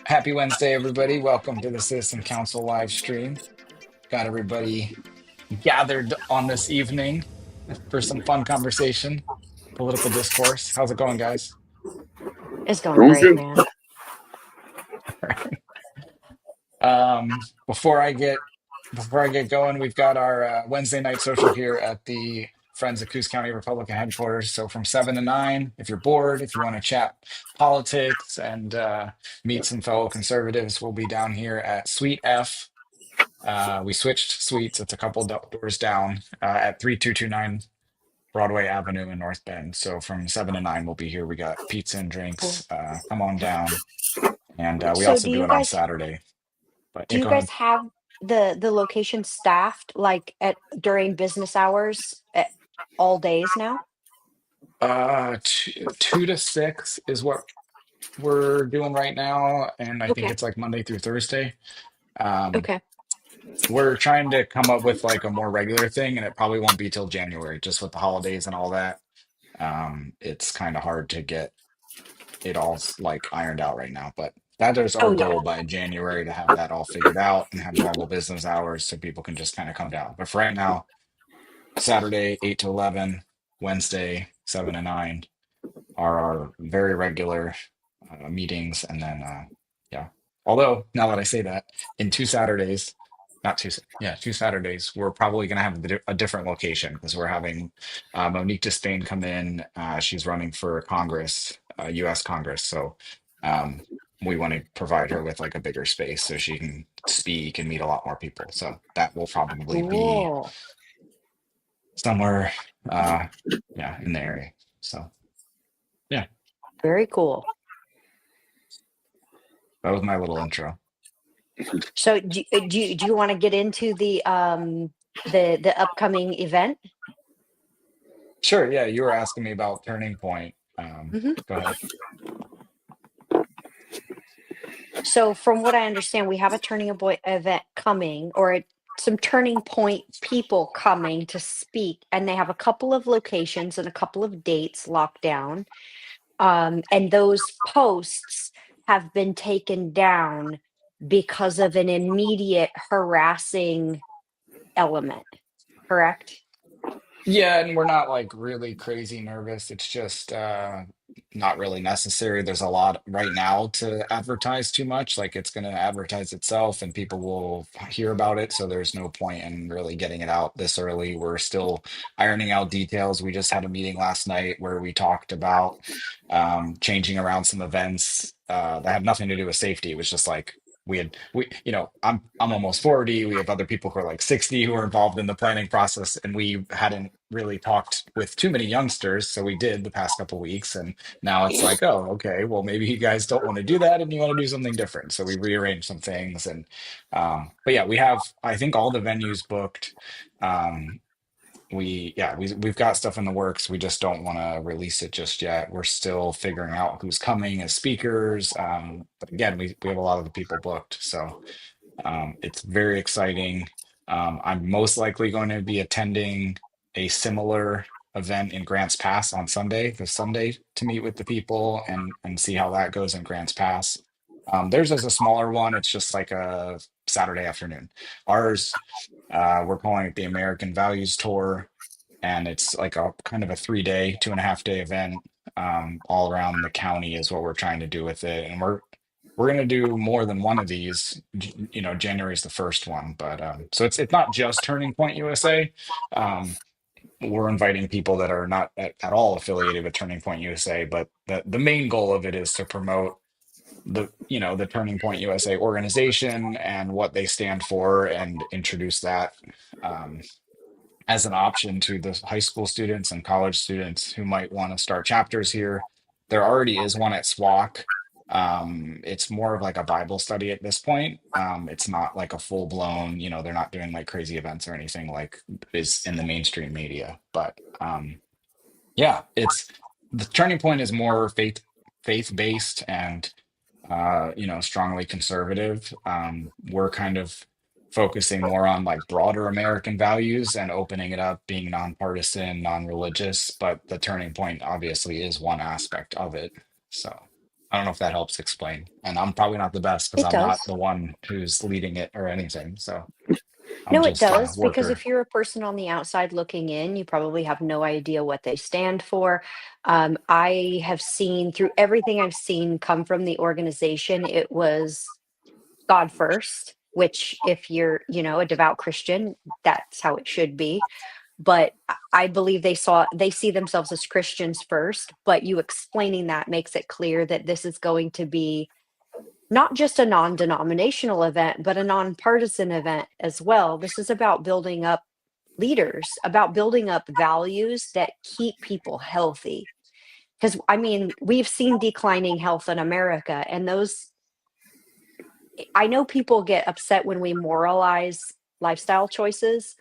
Happy Wednesday, everybody. Welcome to the Citizen Council live stream. Got everybody gathered on this evening for some fun conversation, political discourse. How's it going, guys? It's going Going great, good. man. Um, before I get before I get going, we've got our Wednesday night social here at the Friends of Coos County Republican headquarters. So from 7 to 9, if you're bored, if you want to chat politics and meet some fellow conservatives, we'll be down here at Suite F. We switched suites. It's a couple doors down at 3229 Broadway Avenue in North Bend. So from 7 to 9, we'll be here. We got pizza and Cool. drinks. Come on down. And we So also do it on Saturday. But do yeah, you go guys ahead. have the location staffed like at during business hours all days now? 2 to 6 is what we're doing right now. And I think Okay. it's like Monday through Thursday. Um, Okay. we're trying to come up with like a more regular thing, and it probably won't be till January, just with the holidays and all that. It's kind of hard to get it all like ironed out right now. But that is our Oh yeah. goal by January to have that all figured out and have normal business hours so people can just kind of come down. But for right now, Saturday 8 to 11, Wednesday 7 to 9 are our very regular meetings, and then yeah. Although now that I say that, in 2 Saturdays, not two, yeah, 2 Saturdays, we're probably going to have a different location because we're having Monique Disdain come in. She's running for Congress, U.S. Congress, so um, we want to provide her with like a bigger space so she can speak and meet a lot more people. So that will probably be Cool. somewhere, yeah, in the area. So yeah, Very cool. that was my little intro. So do you want to get into the upcoming event? Sure, yeah, you were asking me about Turning Point. Hmm. Go ahead. So from what I understand, we have a turning point event coming, some turning point people coming to speak, and they have a couple of locations and a couple of dates locked down. And those posts have been taken down because of an immediate harassing element, correct? Yeah, and we're not like really crazy nervous. It's just not really necessary. There's a lot right now to advertise too much. Like it's going to advertise itself and people will hear about it. So there's no point in really getting it out this early. We're still ironing out details. We just had a meeting last night where we talked about changing around some events that have nothing to do with safety. It was just like I'm almost 40. We have other people who are like 60 who are involved in the planning process, and we hadn't really talked with too many youngsters. So we did the past couple weeks, and now it's like, oh, okay, well, maybe you guys don't want to do that and you want to do something different. So we rearranged some things, and but yeah, we have, I think, all the venues booked. Um, we've got stuff in the works. We just don't want to release it just yet. We're still figuring out who's coming as speakers. But again, we have a lot of the people booked, so it's very exciting. I'm most likely going to be attending a similar event in Grants Pass on Sunday, this Sunday, to meet with the people and see how that goes in Grants Pass. Theirs is a smaller one. It's just like a Saturday afternoon. Ours, we're calling it the American Values Tour, and it's like a kind of a 3 day, 2.5 day event all around the county is what we're trying to do with it. And we're going to do more than one of these. January is the first one, but so it's not just Turning Point USA. Um, we're inviting people that are not at all affiliated with Turning Point USA, but the main goal of it is to promote the Turning Point USA organization and what they stand for and introduce that um, as an option to the high school students and college students who might want to start chapters here. There already is one at SWAC. It's more of like a Bible study at this point. It's not like a full blown, they're not doing like crazy events or anything like is in the mainstream media. But yeah, it's the turning point is more faith based and strongly conservative. We're kind of focusing more on like broader American values and opening it up, being nonpartisan, non-religious, but the turning point obviously is one aspect of it. So I don't know if that helps explain. And I'm probably not the best because It I'm not does. the one who's leading it or anything. So I'm No, it just a does, because worker. if you're a person on the outside looking in, you probably have no idea what they stand for. I have seen through everything I've seen come from the organization, it was God first, which if you're, a devout Christian, that's how it should be. But I believe they see themselves as Christians first, but you explaining that makes it clear that this is going to be not just a non-denominational event, but a nonpartisan event as well. This is about building up leaders, about building up values that keep people healthy. Because I mean, we've seen declining health in America, and those I know people get upset when we moralize lifestyle choices,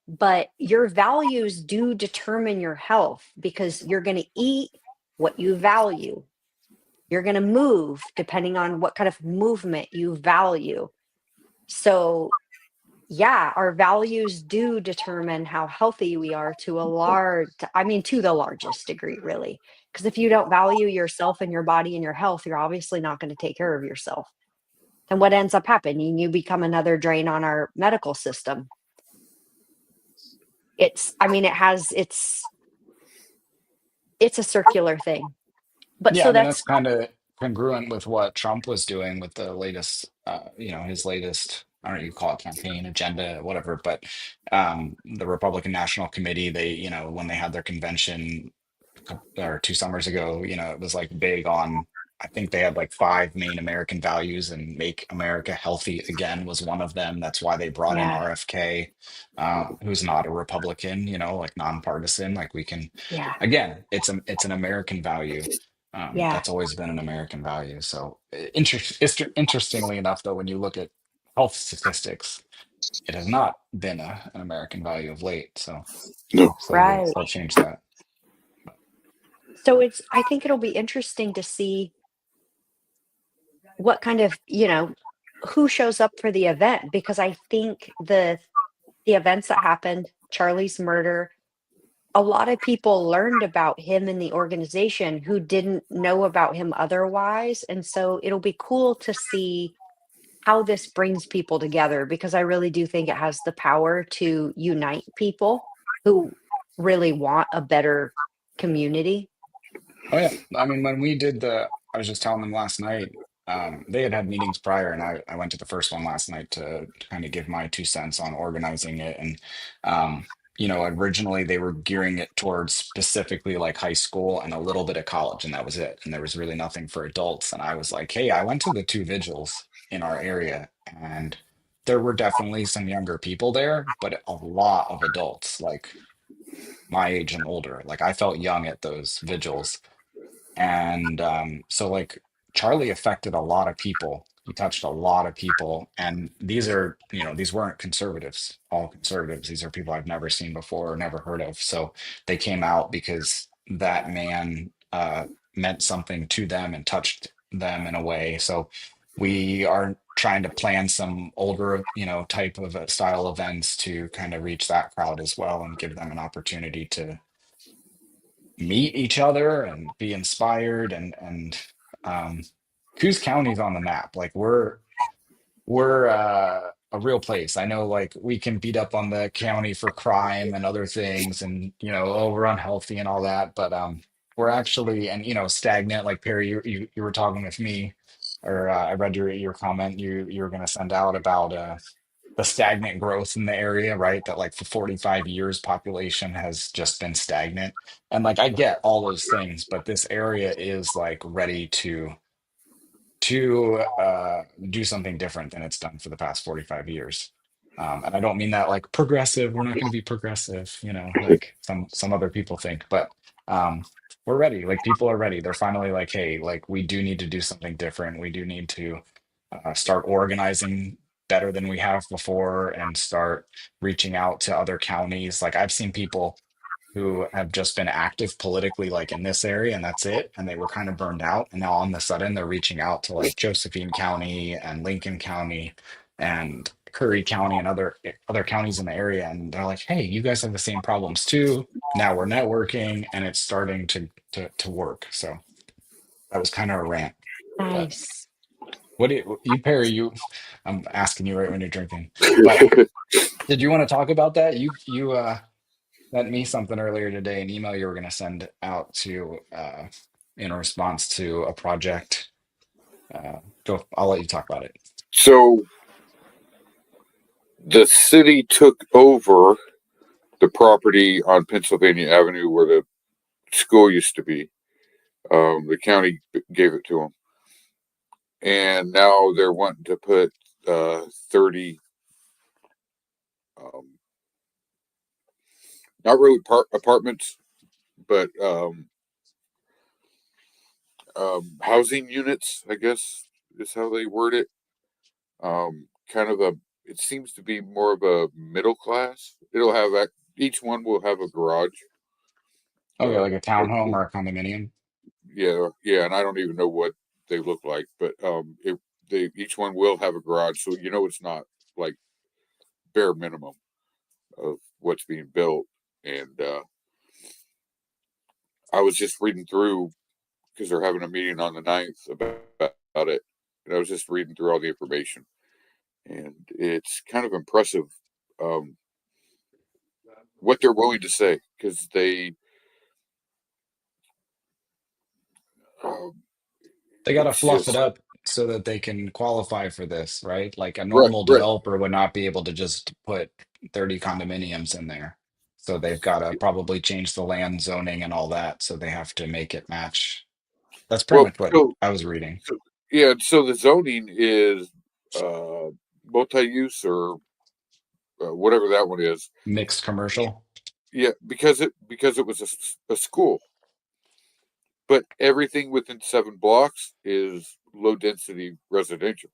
but your values do determine your health because you're going to eat what you value. You're going to move depending on what kind of movement you value. So, yeah, our values do determine how healthy we are to the largest degree, really. Because if you don't value yourself and your body and your health, you're obviously not going to take care of yourself. And what ends up happening? You become another drain on our medical system. It's a circular thing. But Yeah, I so mean that's that's kind of congruent with what Trump was doing with the latest, his latest, I don't know, you call it campaign agenda, whatever. But the Republican National Committee, they, when they had their convention or 2 summers ago, it was like big on. I think they had like five main American values, and make America healthy again was one of them. That's why they brought in yeah, RFK, who's not a Republican, like nonpartisan. Like we can, yeah, again, it's an American value. yeah. That's always been an American value. So, interestingly enough, though, when you look at health statistics, it has not been an American value of late. So, No. hopefully, Right. they'll change that. So I think it'll be interesting to see what kind of, who shows up for the event, because I think the events that happened, Charlie's murder, a lot of people learned about him in the organization who didn't know about him otherwise. And so it'll be cool to see how this brings people together, because I really do think it has the power to unite people who really want a better community. Oh yeah, I mean, when we did I was just telling them last night. They had meetings prior, and I went to the first one last night to kind of give my 2 cents on organizing it. And originally they were gearing it towards specifically like high school and a little bit of college, and that was it. And there was really nothing for adults. And I was like, hey, I went to the two vigils in our area, and there were definitely some younger people there, but a lot of adults, like my age and older. Like I felt young at those vigils. And so, like, Charlie affected a lot of people. He touched a lot of people. And these weren't conservatives, all conservatives. These are people I've never seen before or never heard of. So they came out because that man meant something to them and touched them in a way. So we are trying to plan some older, type of style events to kind of reach that crowd as well and give them an opportunity to meet each other and be inspired. And um Coos County's on the map. Like we're a real place. I know, like, we can beat up on the county for crime and other things, and oh, we're unhealthy and all that, but we're actually, and stagnant. Like Perry, you were talking with me, or I read your comment you were going to send out about the stagnant growth in the area, right? That, like, for 45 years, population has just been stagnant. And like I get all those things, but this area is like ready to do something different than it's done for the past 45 years. And I don't mean that like progressive. We're not going to be progressive, like some other people think, but um, we're ready. Like people are ready. They're finally like, hey, like we do need to do something different. We do need to start organizing better than we have before and start reaching out to other counties. Like I've seen people who have just been active politically, like in this area, and that's it. And they were kind of burned out. And now all of a sudden they're reaching out to like Josephine County and Lincoln County and Curry County and other counties in the area. And they're like, hey, you guys have the same problems too. Now we're networking and it's starting to work. So that was kind of a rant. But Nice. what do you Perry, I'm asking you right when you're drinking. But did you want to talk about that? You sent me something earlier today, an email you were going to send out to in response to a project. Go, I'll let you talk about it. So the city took over the property on Pennsylvania Avenue where the school used to be. The county gave it to them, and now they're wanting to put 30, um, not really apartments, but housing units, I guess is how they word it. Kind of a, it seems to be more of a middle class. Each one will have a garage. Okay, like a Like, townhome or a condominium. yeah, yeah, and I don't even know what they look like, but they each one will have a garage, so it's not like bare minimum of what's being built. And I was just reading through because they're having a meeting on the 9th about it, and I was just reading through all the information, and it's kind of impressive um, what they're willing to say because um, They got to it's fluff it just up so that they can qualify for this, right? Like a right, normal right. developer would not be able to just put 30 condominiums in there. So they've got to probably change the land zoning and all that. So they have to make it match. That's pretty Well, much what so, I was reading. so yeah, so the zoning is uh, multi-use or whatever that one is. Mixed commercial. Yeah, because it was a school, but everything within 7 blocks is low density residential.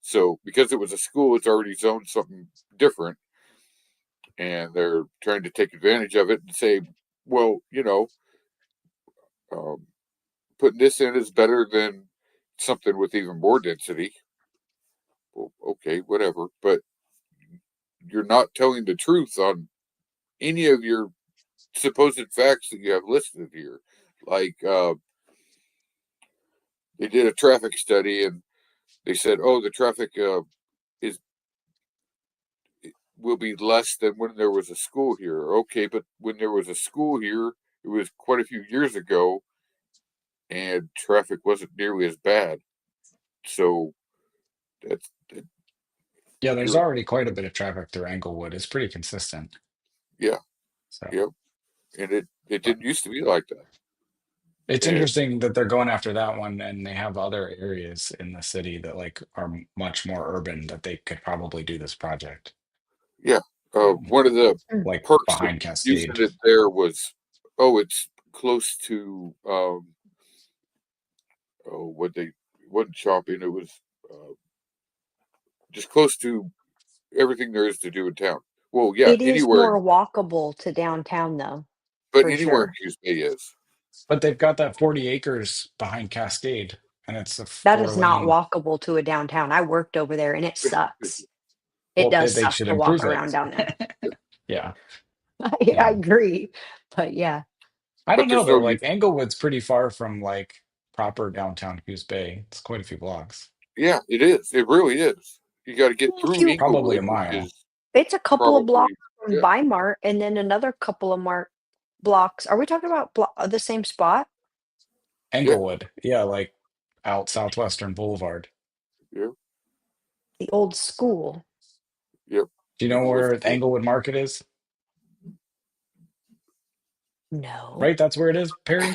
So because it was a school, it's already zoned something different, and they're trying to take advantage of it and say, well, um, putting this in is better than something with even more density. Well, okay, whatever, but you're not telling the truth on any of your supposed facts that you have listed here. Like they did a traffic study and they said, "Oh, the traffic is will be less than when there was a school here." Okay, but when there was a school here, it was quite a few years ago, and traffic wasn't nearly as bad. So that Yeah, there's you're already quite a bit of traffic through Englewood. It's pretty consistent. yeah, So, yeah, and it but didn't used to be like that. it's And interesting that they're going after that one and they have other areas in the city that like are much more urban that they could probably do this project. yeah, Um, one of the Mm. like perks of behind using Cascade. it there was, oh, it's close to oh, what they wasn't shopping. It was uh, just close to everything there is to do in town. Well, yeah, It is anywhere, more walkable to downtown, though, but for anywhere in sure. Coos Bay is. But they've got that 40 acres behind Cascade, and it's a That four is not lane. walkable to a downtown. I worked over there and it sucks. It Well, does they suck should to walk improve it. around down there. Yeah, I yeah. agree. But yeah, I don't But know there's though. no, Like Englewood's pretty far from like proper downtown Coos Bay. It's quite a few blocks, yeah, it is. It really is. You got to get if through you probably a Inglewood, which mile. is it's a couple of blocks probably, from yeah, Weimar and then another couple of blocks. Are we talking about the same spot? yeah, Englewood, yeah, like out Southwestern Boulevard. yeah, The old school. yep. Do you know Inglewood where the School. Englewood Market is? No. Right, that's where it is, Perry,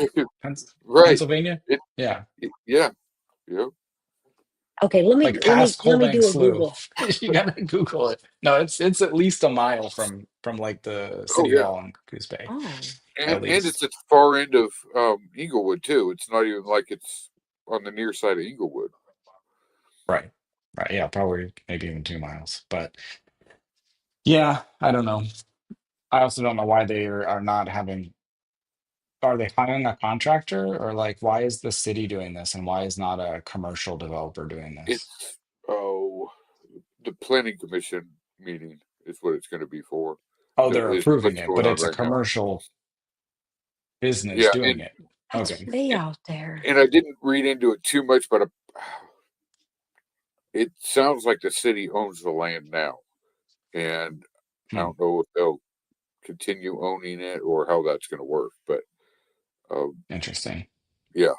Right. Pennsylvania. It, Yeah, yeah, yeah. Okay, let me like let me past let me Colbank do a Slough. Google. You gotta Google it. No, it's at least a mile from like the Oh city yeah. hall in Coos Bay, Oh. at And least. it's at the far end of Inglewood too. It's not even like it's on the near side of Inglewood. Right. Right. Yeah, probably maybe even 2 miles. But yeah, I don't know. I also don't know why they are not having, are they hiring a contractor or like why is the city doing this and why is not a commercial developer doing this? It's oh, the planning commission meeting is what it's going to be for. Oh, That they're is approving what's it, going but on it's a right now. commercial business Yeah, doing and it. That's Okay, way out there. And I didn't read into it too much, but it sounds like the city owns the land now, and I hmm, don't know if they'll continue owning it or how that's going to work. But interesting. yeah,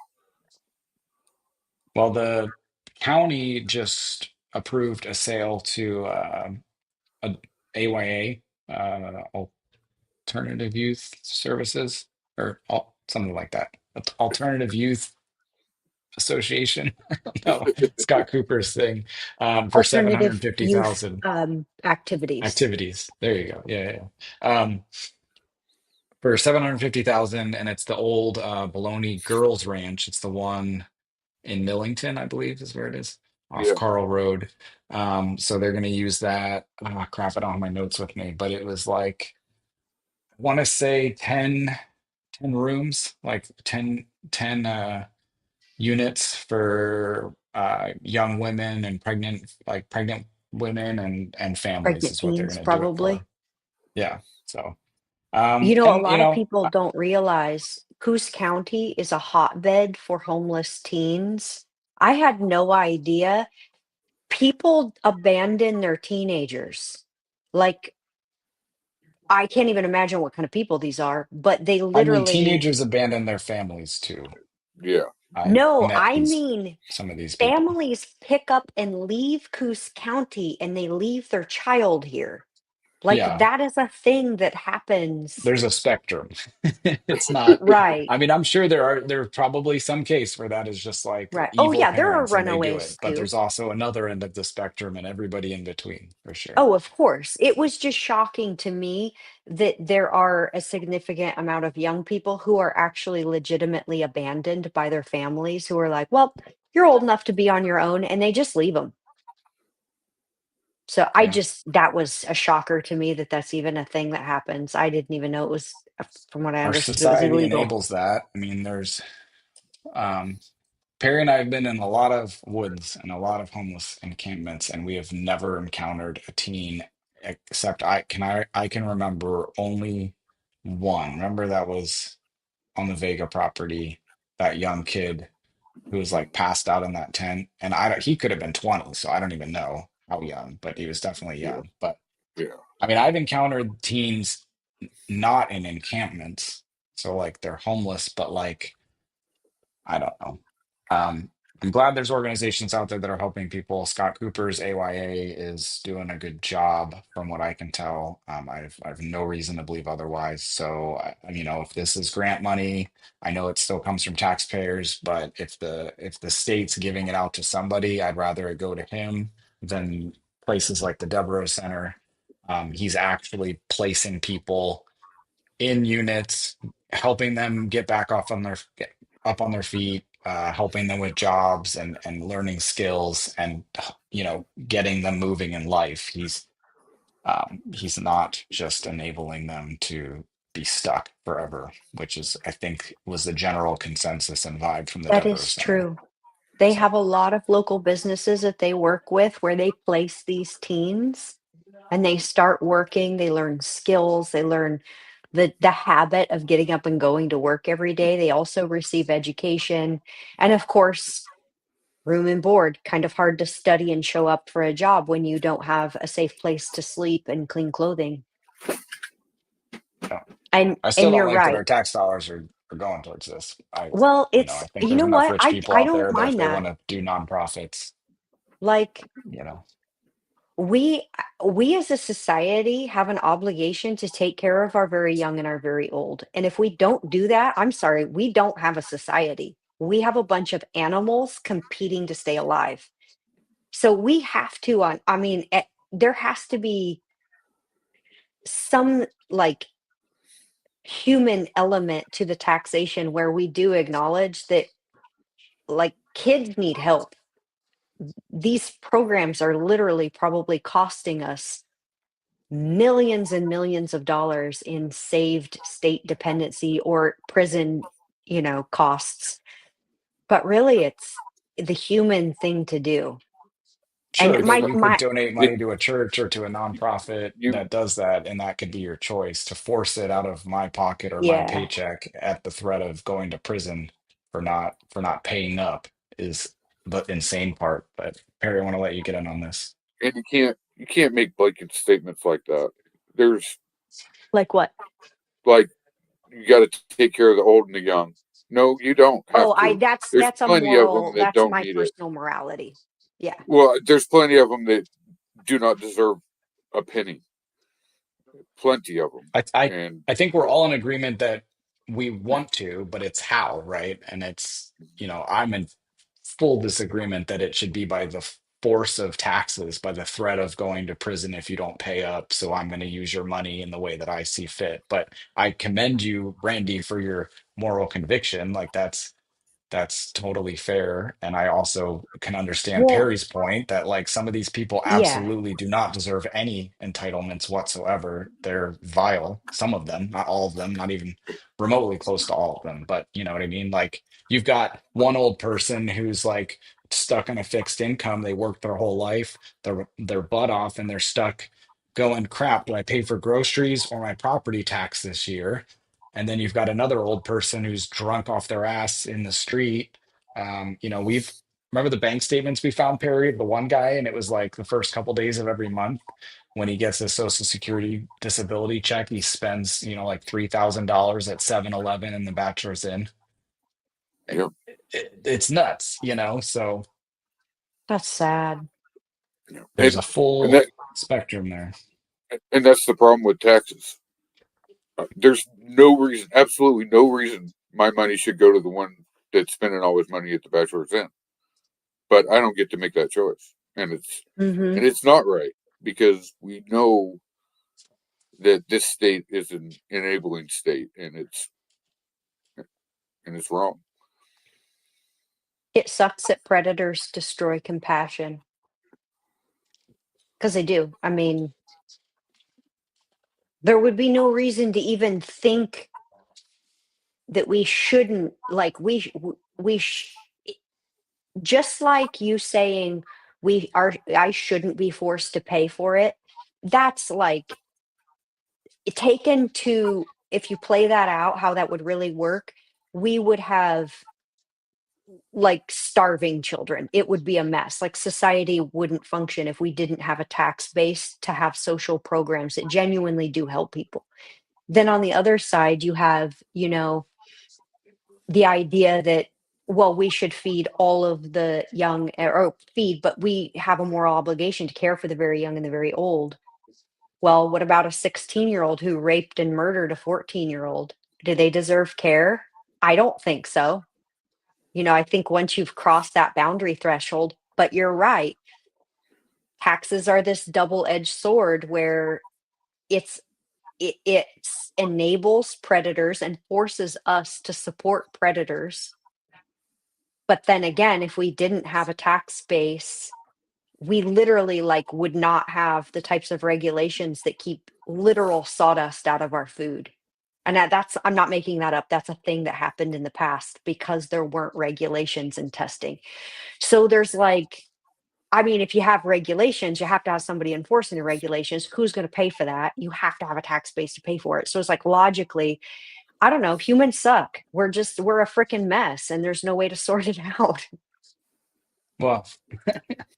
Well, the county just approved a sale to a AYA, Alternative Youth Services, or something like that. Alternative Youth Association. No, Scott Cooper's thing, for Alternative youth 750,000 activities. activities. There you go. Yeah, yeah, yeah. For 750,000, and it's the old Bologna Girls Ranch. It's the one in Millington, I believe, is where it is, off yeah, Carl Road. So they're going to use that. Oh, crap, I don't have my notes with me, but it was like, I want to say 10 rooms, like 10 units for young women and pregnant women and families Pregnant is what they're teens, going to do it for. probably. Yeah. So, A and lot of people don't realize Coos County is a hotbed for homeless teens. I had no idea. People abandon their teenagers. Like, I can't even imagine what kind of people these are, but they I mean, literally, teenagers abandon their families too. yeah, I've no, met I mean, some of these people. families pick up and leave Coos County and they leave their child here. Like, Yeah, that is a thing that happens. there's a spectrum. It's not, Right, I mean, I'm sure there's probably some case where that is just like right. Oh, evil yeah, there are parents and they do runaways it, but too. there's also another end of the spectrum and everybody in between for sure. Oh, of course. It was just shocking to me that there are a significant amount of young people who are actually legitimately abandoned by their families who are like, well, you're old enough to be on your own, and they just leave them. So Yeah. that was a shocker to me that that's even a thing that happens. I didn't even know it was, from what I Our understood, it was society illegal. enables that. I mean, um, Perry and I have been in a lot of woods and a lot of homeless encampments, and we have never encountered a teen except I can remember only one. Remember that was on the Vega property, that young kid who was like passed out in that tent, and he could have been 20, so I don't even know how young, but he was definitely yeah, young. But yeah. I mean, I've encountered teens not in encampments, so like they're homeless, but like I don't know. Um, I'm glad there's organizations out there that are helping people. Scott Cooper's AYA is doing a good job, from what I can tell. I've no reason to believe otherwise. So, if this is grant money, I know it still comes from taxpayers, but if the state's giving it out to somebody, I'd rather it go to him than places like the Devereaux Center. He's actually placing people in units, helping them get back get up on their feet, helping them with jobs and learning skills, and getting them moving in life. He's not just enabling them to be stuck forever, which is, I think, was the general consensus and vibe from the That Devereaux is Center. true. They So have a lot of local businesses that they work with where they place these teens and they start working, they learn skills, they learn the habit of getting up and going to work every day. They also receive education and of course, room and board. Kind of hard to study and show up for a job when you don't have a safe place to sleep and clean clothing. yeah. And I still and don't you're like that right. our tax dollars are going towards this. Well, I it's think you there's know enough what? rich I people I out don't there that if mind they that. want to do nonprofits, Like you know, we we as a society have an obligation to take care of our very young and our very old. And if we don't do that, I'm sorry, we don't have a society. We have a bunch of animals competing to stay alive. So we have to there has to be some like human element to the taxation where we do acknowledge that like kids need help. These programs are literally probably costing us millions and millions of dollars in saved state dependency or prison, costs. But really, it's the human thing to do. And Sure, No, but my no. you could my donate It, money to a church or to a nonprofit you that does that, and that could be your choice. To force it out of my pocket or my yeah, paycheck at the threat of going to prison for not paying up is the insane part. But Perry, I want to let you get in on this. and you can't make blanket statements like that. There's like what? like you got to take care of the old and the young. No, you don't have Oh, I to. There's that's a plenty of them moral, that that's don't my need it. personal morality. Yeah. Well, there's plenty of them that do not deserve a penny. Plenty of them, I, I and I think we're all in agreement that we want to, but it's how, right? And it's, I'm in full disagreement that it should be by the force of taxes, by the threat of going to prison if you don't pay up. So I'm going to use your money in the way that I see fit. But I commend you, Randy, for your moral conviction. Like that's totally fair. And I also can understand Well, Perry's point that like some of these people yeah. absolutely do not deserve any entitlements whatsoever. They're vile, some of them, not all of them, not even remotely close to all of them. But you know what I mean? Like you've got one old person who's like stuck on a fixed income. They worked their whole life, their butt off, and they're stuck going, crap, do I pay for groceries or my property tax this year? And then you've got another old person who's drunk off their ass in the street. We've remember the bank statements we found, Perry, the one guy, and it was like the first couple days of every month when he gets his Social Security disability check, he spends, like $3,000 at 7-Eleven in the Bachelor's Inn. yeah, It's nuts, So That's sad. yeah. there's a And full that spectrum there. and that's the problem with taxes. There's no reason, absolutely no reason, my money should go to the one that's spending all his money at the Bachelor's Inn, but I don't get to make that choice, Hmm. and it's not right because we know that this state is an enabling state, and it's wrong. It sucks that predators destroy compassion because they do. I mean, there would be no reason to even think that we shouldn't, like, we just like you saying I shouldn't be forced to pay for it. That's like taken to, if you play that out, how that would really work, we would have like starving children. It would be a mess. Like society wouldn't function if we didn't have a tax base to have social programs that genuinely do help people. Then on the other side, you have, the idea that, well, we should feed all of the young, or feed, but we have a moral obligation to care for the very young and the very old. Well, what about a 16-year-old who raped and murdered a 14-year-old? Do they deserve care? I don't think so. I think once you've crossed that boundary threshold, but you're right, taxes are this double-edged sword where it's it enables predators and forces us to support predators. But then again, if we didn't have a tax base, we literally like would not have the types of regulations that keep literal sawdust out of our food. And that's, I'm not making that up. That's a thing that happened in the past because there weren't regulations and testing. So there's like, I mean, if you have regulations, you have to have somebody enforcing the regulations. Who's going to pay for that? You have to have a tax base to pay for it. So it's like logically, I don't know, humans suck. We're a freaking mess and there's no way to sort it out. Well,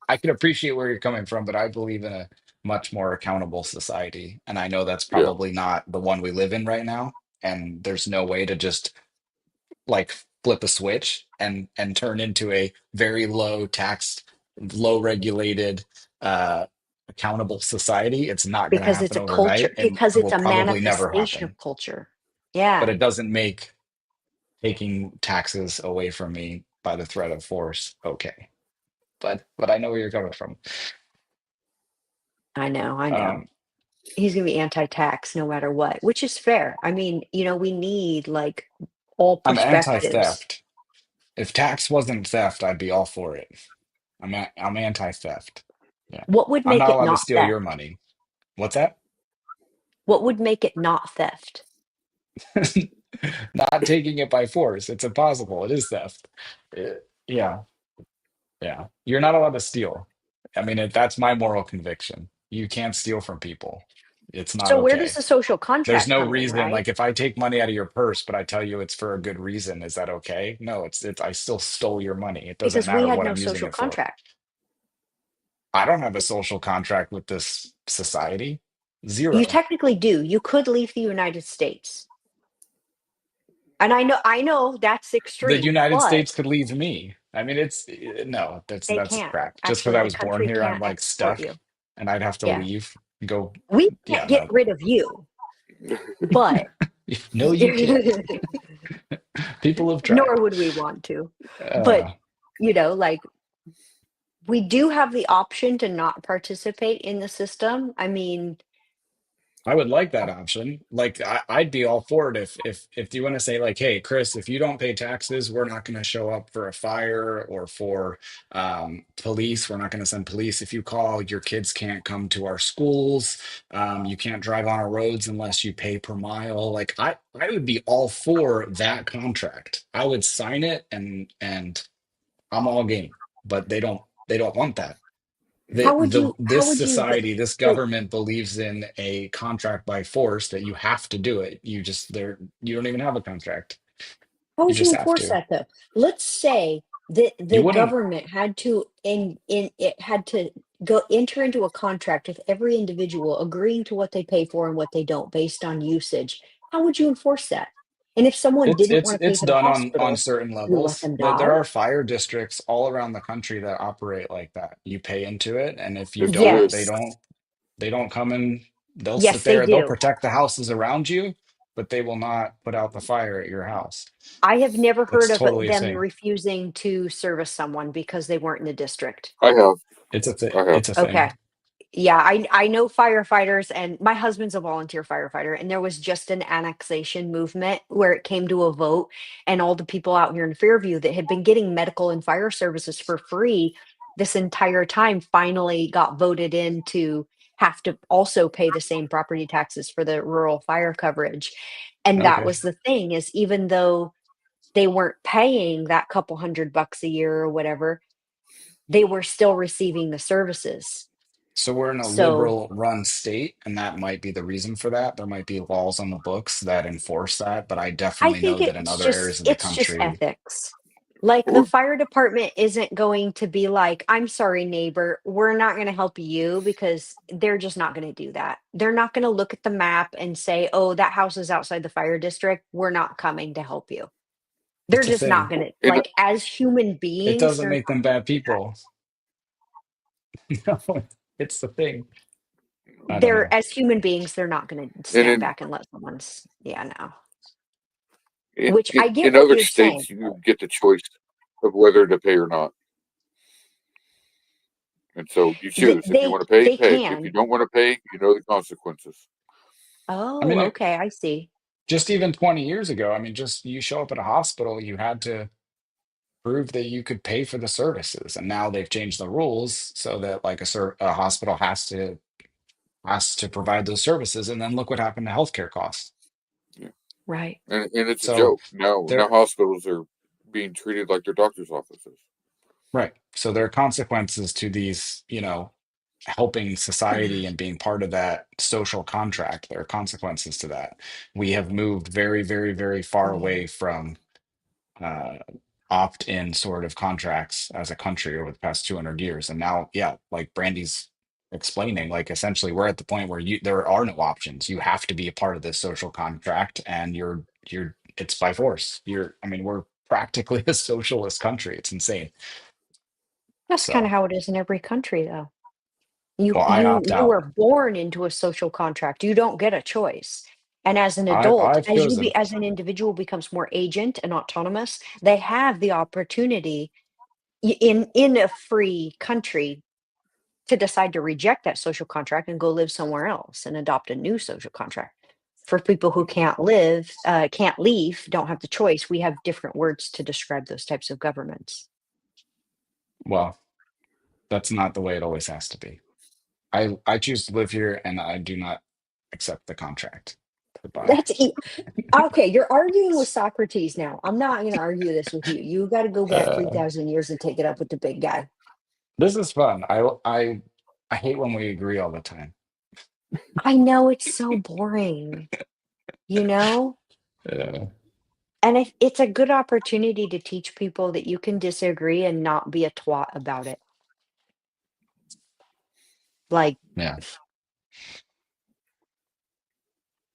I can appreciate where you're coming from, but I believe in a much more accountable society. And I know that's Yeah, probably not the one we live in right now. And there's no way to just like flip a switch and turn into a very low taxed, low regulated, uh, accountable society. It's not going to Because it's happen a culture, overnight and because it's will a probably never manifestation of happen. culture. But Yeah, it doesn't make taking taxes away from me by the threat of force okay. But I know where you're coming from. I know. Um, He's gonna be anti-tax no matter what, which is fair. I mean, we need like all I'm perspectives. anti-theft. If tax wasn't theft, I'd be all for it. I'm anti-theft. Yeah. What would I'm make not it allowed to not steal your theft? money. What's that? What would make it not theft? Not taking it by force. It's impossible. It is theft. Yeah. Yeah. You're not allowed to steal. I mean, that's my moral conviction. You can't steal from people. It's not So where does okay. the social There's contract no come in, reason, right? like if I take money out of your purse, but I tell you it's for a good reason, is that okay? No, it's I still stole your money. It doesn't Because we matter had what no I'm using social it for. contract. I don't have a social contract with this society. You Zero. technically do. You could leave the United States. And I know that's The extreme, United but States could leave me. I mean, no, they that's can't. crap. Just because Actually, I the was born country here, I'm can't like export stuck you. and I'd have to Yeah. leave, go, We yeah, can't get no. rid of you, but No, you can't. People have tried. nor would we want to. But, Uh, like we do have the option to not participate in the system. I mean, I would like that option. Like I'd be all for it if you want to say like, hey, Chris, if you don't pay taxes, we're not going to show up for a fire or for police. We're not going to send police. If you call, your kids can't come to our schools. You can't drive on our roads unless you pay per mile. Like I would be all for that contract. I would sign it and I'm all game. But they don't want that. how This would you society, this like government believes in a contract by force that you have to do it. You don't even have a contract. how You would you just have enforce to. that though? Let's say that You the wouldn't. government had to in it had to go enter into a contract with every individual agreeing to what they pay for and what they don't based on usage. How would you enforce that? And if someone It's didn't it's want to pay it's for the done on hospital, certain you let levels. them There die? are fire districts all around the country that operate like that. You pay into it, and if you Yes, there don't, is. Yes. they don't come in. They'll sit Yes, they there. They'll do. protect the houses around you, but they will not put out the fire at your house. I have never heard It's of totally a them thing. refusing to service someone because they weren't in the district. I have. I have. It's a thing. Okay. Yeah, I know firefighters, and my husband's a volunteer firefighter, and there was just an annexation movement where it came to a vote, and all the people out here in Fairview that had been getting medical and fire services for free this entire time finally got voted in to have to also pay the same property taxes for the rural fire coverage. And that Okay. was the thing, is even though they weren't paying that couple $100 a year or whatever, they were still receiving the services. So we're in a So liberal run state, and that might be the reason for that. There might be laws on the books that enforce that, but I I definitely think know that in other areas of the it's just country, ethics. Like the Well, fire department isn't going to be like, "I'm sorry, neighbor, we're not going to help you," because they're just not going to do that. They're not going to look at the map and say, "Oh, that house is outside the fire district. We're not coming to help you." They're it's a just not thing. going to, and like, as human It beings, doesn't they're make them not going bad to do that. people. No, it's the thing. I don't They're know. as human beings, they're not going to and stand back and let someone's, yeah, no. in, Which in I get in what other you're saying. states, you get the choice of whether to pay or not, and so you They choose. If you they, want to pay, they pay. If you can. don't want to pay, you know the consequences. I Oh, mean, okay, I see. just even 20 years ago, I mean, just you show up at a hospital, you had to prove that you could pay for the services, and now they've changed the rules so that like a hospital has to provide those services, and then look what happened to healthcare costs. Yeah, Right. and it's a So joke. Now there, hospitals are being treated like their doctor's offices. right. So there are consequences to these, helping society and being part of that social contract. There are consequences to that. We have moved very, very, very far Yeah. away from uh, opt-in sort of contracts as a country over the past 200 years. And now, yeah, like Brandy's explaining, like essentially we're at the point where there are no options. You have to be a part of this social contract, and it's by force. I mean, we're practically a socialist country. It's insane. That's kinda So, how it is in every country, though. You well, I you opt you out. were born into a social contract, you don't get a choice, and as an I adult, I've chosen. as an individual becomes more agent and autonomous, they have the opportunity in a free country to decide to reject that social contract and go live somewhere else and adopt a new social contract. For people who can't leave, don't have the choice, we have different words to describe those types of governments. Well, that's not the way it always has to be. I choose to live here, and I do not accept the contract. Goodbye. That's okay, you're arguing with Socrates now. I'm not gonna argue this with you. You gotta go back Uh, 3,000 years and take it up with the big guy. This is fun. I hate when we agree all the time. I know it's so boring, you know? Yeah. And it's a good opportunity to teach people that you can disagree and not be a twat about it. Like, Yeah.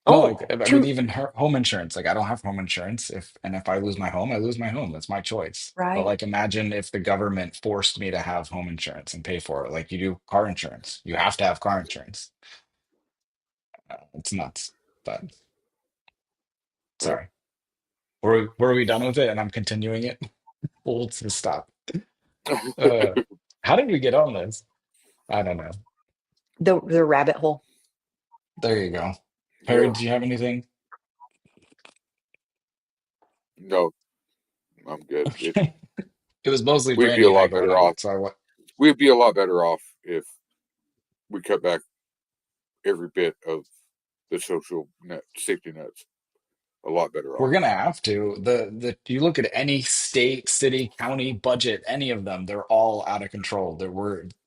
No, like oh, I mean, two, even home insurance. Like I don't have home insurance. If I lose my home, I lose my home. That's my choice. But right? like, imagine if the government forced me to have home insurance and pay for it, like you do car insurance. You have to have car insurance. It's nuts. But Yep. sorry, were we done with it? And I'm continuing it. Well, to stop. Uh, how did we get on this? I don't know. The rabbit hole. There you go. Perry, Yeah. did you have anything? No, I'm good. It was mostly We'd be a Brandy and I lot going better at off. it. So We'd be a lot better off if we cut back every bit of the social net safety nets. A lot better we're off. gonna have to. The you look at any state, city, county budget, any of them, they're all out of control.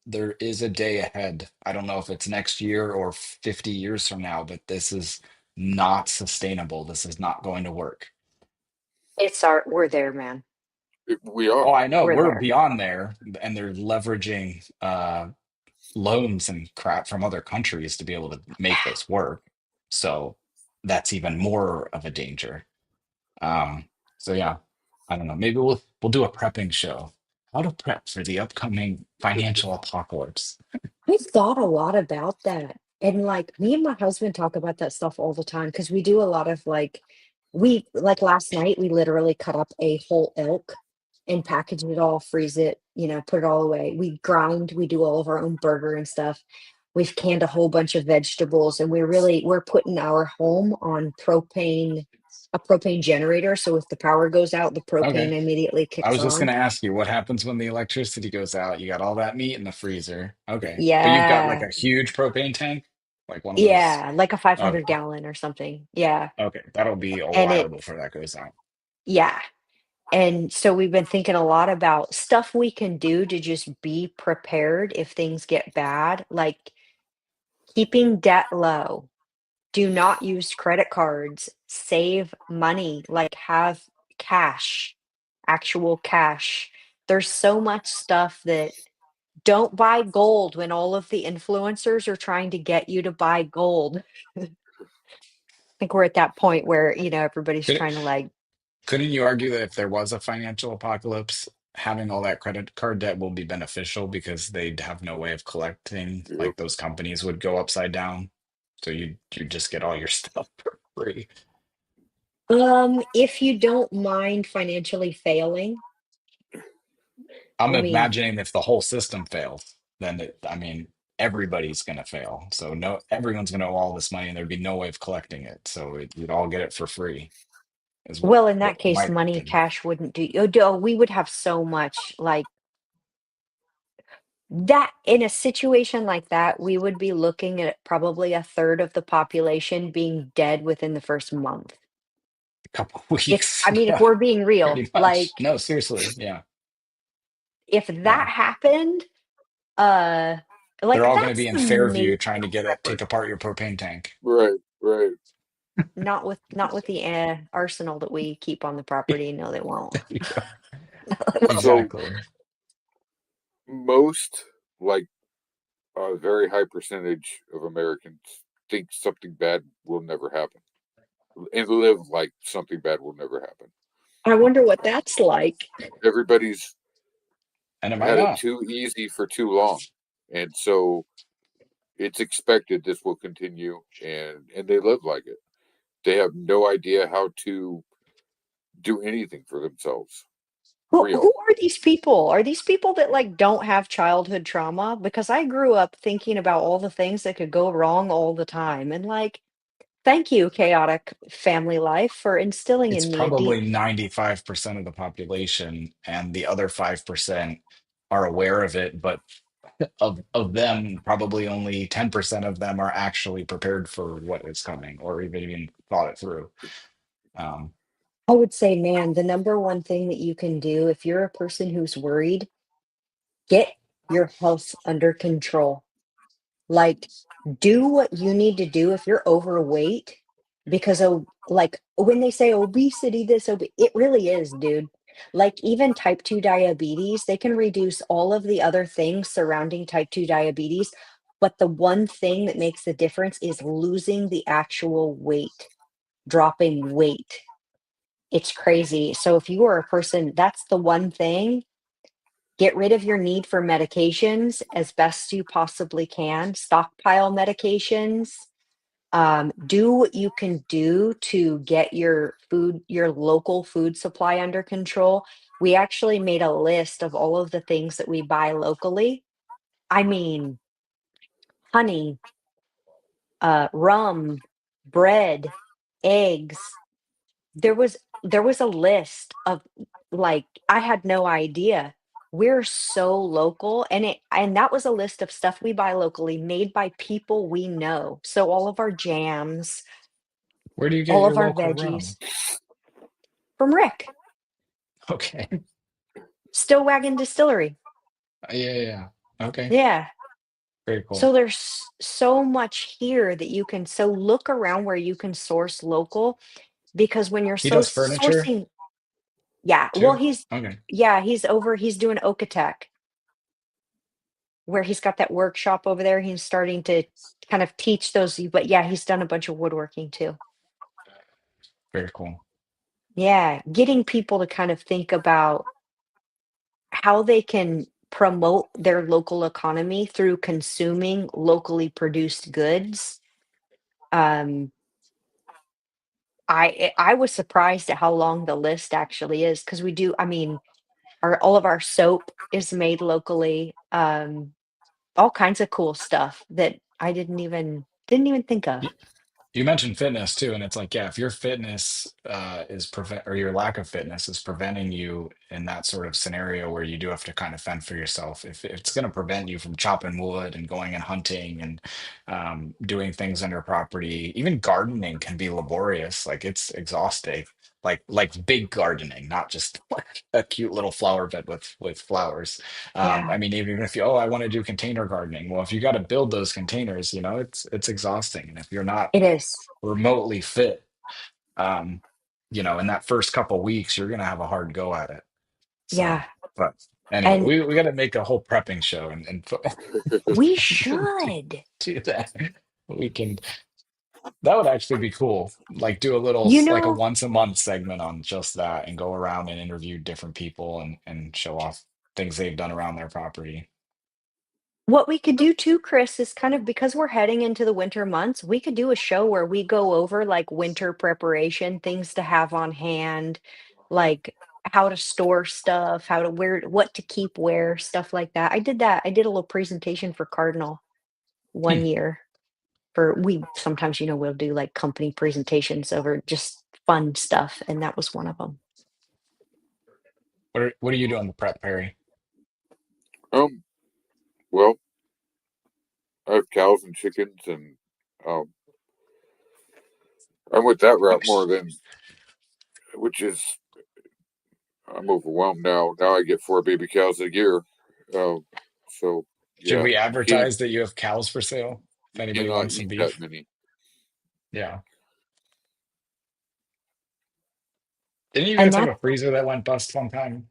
There is a day ahead. I don't know if it's next year or 50 years from now, but this is not sustainable. This is not going to work. We're there, man. We are. Oh, I know We're we're there. beyond there, and they're leveraging loans and crap from other countries to be able to make this work. So that's even more of a danger. So yeah, I don't know. Maybe we'll do a prepping show. How to prep for the upcoming financial apocalypse. I thought a lot about that. And like me and my husband talk about that stuff all the time because we do a lot of like last night we literally cut up a whole elk and package it all, freeze it, put it all away. We grind, we do all of our own burger and stuff. We've canned a whole bunch of vegetables and we're putting our home on a propane generator. So if the power goes out, the Okay. propane immediately I kicks was just on. gonna ask you what happens when the electricity goes out. You got all that meat in the freezer. Okay. But you've got like Yeah. a huge propane tank, like one of those. Yeah, like a Okay. 500 gallon or something. Yeah. Okay. That'll be a And while before that goes out. yeah. And so we've been thinking a lot about stuff we can do to just be prepared if things get bad, like keeping debt low. Do not use credit cards. Save money, like have cash, actual cash. There's so much stuff that don't buy gold when all of the influencers are trying to get you to buy gold. I think we're at that point where, everybody's Could- trying to like, Couldn't you argue that if there was a financial apocalypse, having all that credit card debt will be beneficial because they'd have no way of collecting, Yep. like those companies would go upside down. So you just get all your stuff for free. if you don't mind financially failing, I'm I mean, imagining if the whole system fails, then I mean, everybody's going to fail. So no, everyone's going to owe all this money, and there'd be no way of collecting it. So you'd all get it for free, is well, in what that case, might money happen. cash wouldn't do. We would have so much like that in a situation like that. We would be looking at probably a third of the population being dead within the first month. A couple If weeks, I mean, if yeah, we're being real, pretty much. like No, seriously, yeah, if yeah. that happened, uh, like They're all going to that's be in the Fairview major trying to Right. take apart your propane tank. Right. Right. not with the arsenal that we keep on the property. No, they won't. Yeah, So exactly. most, like a very high percentage of Americans, think something bad will never happen and live like something bad will never happen. I wonder what that's like. Everybody's And it might had it not. too easy for too long, and so it's expected this will continue, and they live like it. They have no idea how to do anything for themselves. Who Real. are these people? Are these people that like don't have childhood trauma? Because I grew up thinking about all the things that could go wrong all the time. And like, thank you, chaotic family life, for instilling It's in me a probably deep. 95% of the population, and the other 5% are aware of it, but of them, probably only 10% of them are actually prepared for what is coming or even thought it through. Um, I would say, man, the number one thing that you can do if you're a person who's worried, get your health under control. Like, do what you need to do if you're overweight, because like when they say obesity, it really is, dude. Like even type 2 diabetes, they can reduce all of the other things surrounding type 2 diabetes, but the one thing that makes the difference is losing the actual weight, dropping weight. It's crazy. So if you are a person, that's the one thing. Get rid of your need for medications as best you possibly can. Stockpile medications. Do what you can do to get your local food supply under control. We actually made a list of all of the things that we buy locally. I mean, honey, rum, bread, eggs. There was a list of, like, I had no idea. We're so local, and that was a list of stuff we buy locally made by people we know. So all of our jams, Where do you get all your of our local rum? veggies from Rick, Okay. Still Wagon Distillery. Yeah, yeah, yeah. Okay. Yeah. Very cool. So there's so much here that you can, so look around where you can source local, because when you're He so does furniture sourcing, yeah, well, too? Okay. he's doing Okatech, where he's got that workshop over there. He's starting to kind of teach those, but yeah, he's done a bunch of woodworking too. Very cool. Yeah, getting people to kind of think about how they can promote their local economy through consuming locally produced goods. Um, I was surprised at how long the list actually is, because we do, I mean, our all of our soap is made locally. All kinds of cool stuff that I didn't even think of. You mentioned fitness too, and it's like, yeah, if your fitness is prevent or your lack of fitness is preventing you in that sort of scenario where you do have to kind of fend for yourself, if it's going to prevent you from chopping wood and going and hunting and doing things on your property, even gardening can be laborious. Like it's exhausting. Like big gardening, not just like a cute little flower bed with flowers. Yeah, I mean, even if you, oh, I want to do container gardening. Well, if you got to build those containers, it's exhausting. And if you're not it is. remotely fit, um, in that first couple weeks, you're gonna have a hard go at it. So, Yeah, but anyway, and we got to make a whole prepping show and we do, should. do that. We can. That would actually be cool. Like do a little You like a know, once a month segment on just that and go around and interview different people and show off things they've done around their property. what we could do too, Chris, is kind of, because we're heading into the winter months, we could do a show where we go over like winter preparation, things to have on hand, like how to store stuff, how to where, what to keep where, stuff like that. I did that. I did a little presentation for Cardinal Hmm. one year. For we sometimes, we'll do like company presentations over just fun stuff, and that was one of them. What are you doing to prep, Perry? Um, well, I have cows and chickens, and um, I went that route more than, which is, I'm overwhelmed now. Now I get 4 baby cows a year. Um, so Should yeah, we you can't, advertise that you have cows for sale? If you anybody cannot wants some eat that beef. many. Yeah. Didn't you And guys have that a freezer that went bust one time?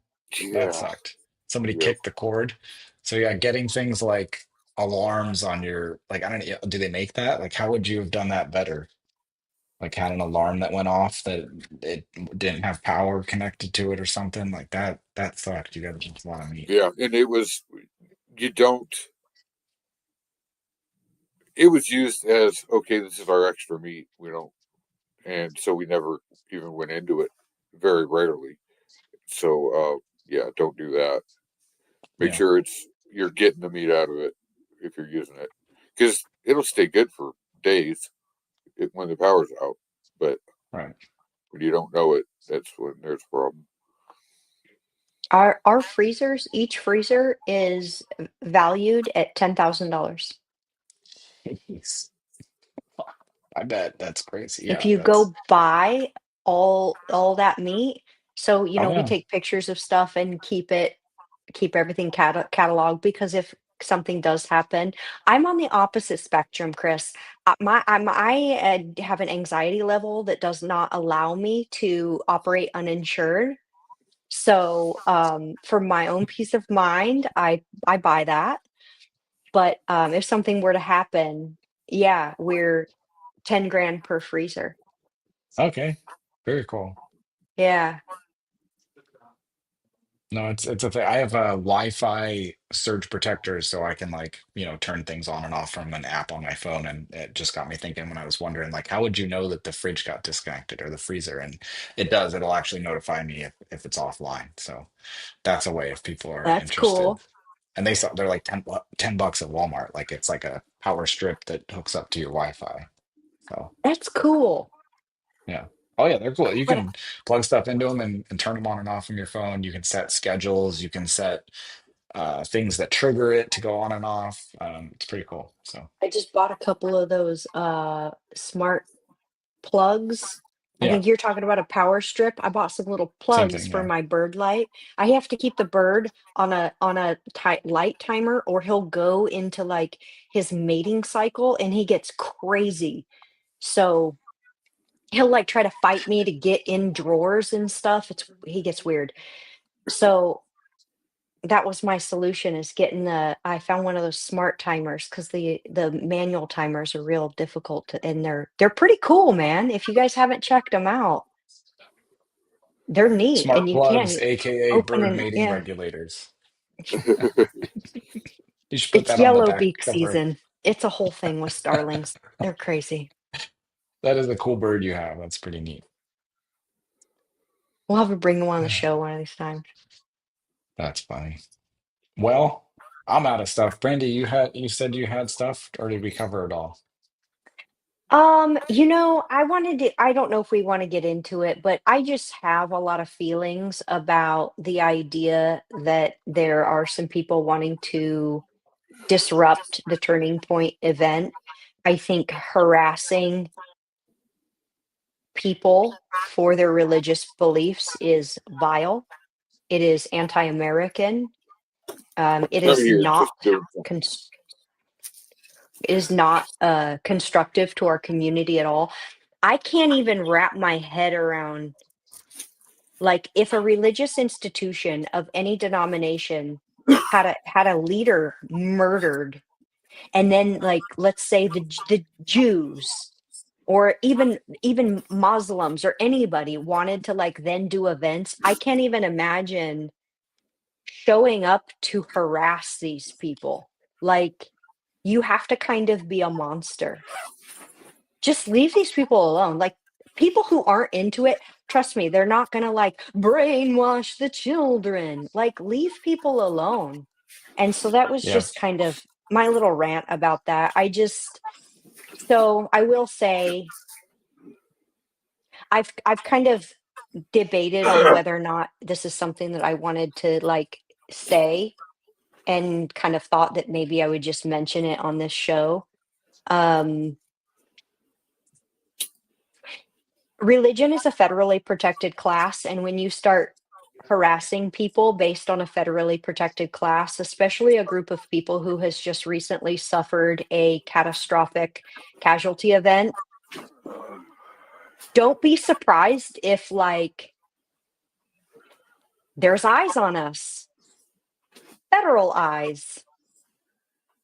That Yeah, sucked. Somebody yeah, kicked the cord. So yeah, getting things like alarms on your like I don't know, do they make that? Like how would you have done that better? Like had an alarm that went off that it didn't have power connected to it or something like that. That sucked. You got a lot of meat. yeah. And it was, you don't, it was used as, okay, this is our extra meat. We don't, and so we never even went into it, very rarely. So, yeah, don't do that. Make Yeah, sure you're getting the meat out of it if you're using it, because it'll stay good for days when the power's out. But right. when you don't know it, that's when there's a problem. our freezers, each freezer is valued at $10,000. Jeez. I bet that's crazy. If Yeah, you that's go buy all that meat, so oh we yeah. take pictures of stuff and keep it. keep everything cataloged, because if something does happen, I'm on the opposite spectrum, Chris. I have an anxiety level that does not allow me to operate uninsured. So, for my own peace of mind, I buy that. But if something were to happen, yeah, we're 10 grand per freezer. Okay, very cool. Yeah, No, it's a thing. I have a Wi-Fi surge protector, so I can like, turn things on and off from an app on my phone. And it just got me thinking when I was wondering, like, how would you know that the fridge got disconnected or the freezer? And it does. It'll actually notify me if it's offline. So that's a way if people are that's interested. cool. And they're like 10 bucks at Walmart. Like it's like a power strip that hooks up to your Wi-Fi. So That's cool. yeah. Oh yeah, they're cool. You But can plug stuff into them and turn them on and off from your phone. You can set schedules. You can set things that trigger it to go on and off. It's pretty cool. So I just bought a couple of those smart plugs. I yeah, think you're talking about a power strip. I bought some little same plugs thing. for Yeah, my bird light. I have to keep the bird on a light timer, or he'll go into like his mating cycle and he gets crazy. So he'll like try to fight me to get in drawers and stuff. He gets weird. So that was my solution, is getting I found one of those smart timers, because the manual timers are real difficult and they're pretty cool, man. If you guys haven't checked them out, they're neat, and smart you plugs, can aka open bird and mating yeah. regulators. You should put It's that on the yellow back beak cover. season. It's a whole thing with starlings. They're crazy. That is a cool bird you have. That's pretty neat. We'll have to bring them on the show one of these times. That's funny. Well, I'm out of stuff. Brandy, you said you had stuff, or did we cover it all? I don't know if we want to get into it, but I just have a lot of feelings about the idea that there are some people wanting to disrupt the Turning Point event. I think harassing people for their religious beliefs is vile. It is anti-American. It No, is you're not just doing something. cons- is not constructive to our community at all. I can't even wrap my head around, like, if a religious institution of any denomination had a leader murdered, and then, like, let's say the Jews, or even Muslims or anybody wanted to, like, then do events, I can't even imagine showing up to harass these people. Like, you have to kind of be a monster. Just leave these people alone. Like, people who aren't into it, trust me, they're not gonna, like, brainwash the children. Like, leave people alone. And so that was Yeah. just kind of my little rant about that. So I will say, I've kind of debated on whether or not this is something that I wanted to, like, say, and kind of thought that maybe I would just mention it on this show. Um, Religion is a federally protected class, and when you start harassing people based on a federally protected class, especially a group of people who has just recently suffered a catastrophic casualty event, don't be surprised if, like, there's eyes on us, federal eyes.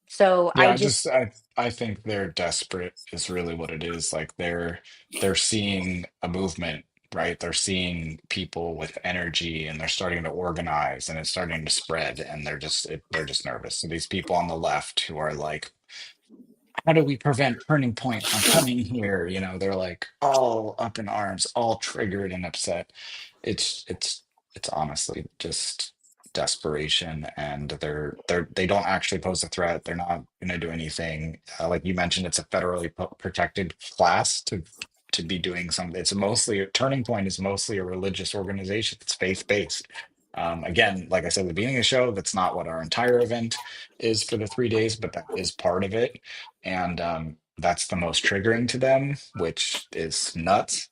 So Yeah, I I just just I think they're desperate is really what it is. Like they're seeing a movement, right? They're seeing people with energy and they're starting to organize and it's starting to spread and they're just nervous. So these people on the left who are like, how do we prevent Turning Point from coming here? They're like all up in arms, all triggered and upset. It's honestly just desperation, and they don't actually pose a threat. They're not going to do anything. Like you mentioned, it's a federally protected class to be doing something. It's mostly Turning Point is mostly a religious organization. It's faith based. Again, like I said at the beginning of the show, that's not what our entire event is for the 3 days, but that is part of it, and that's the most triggering to them, which is nuts.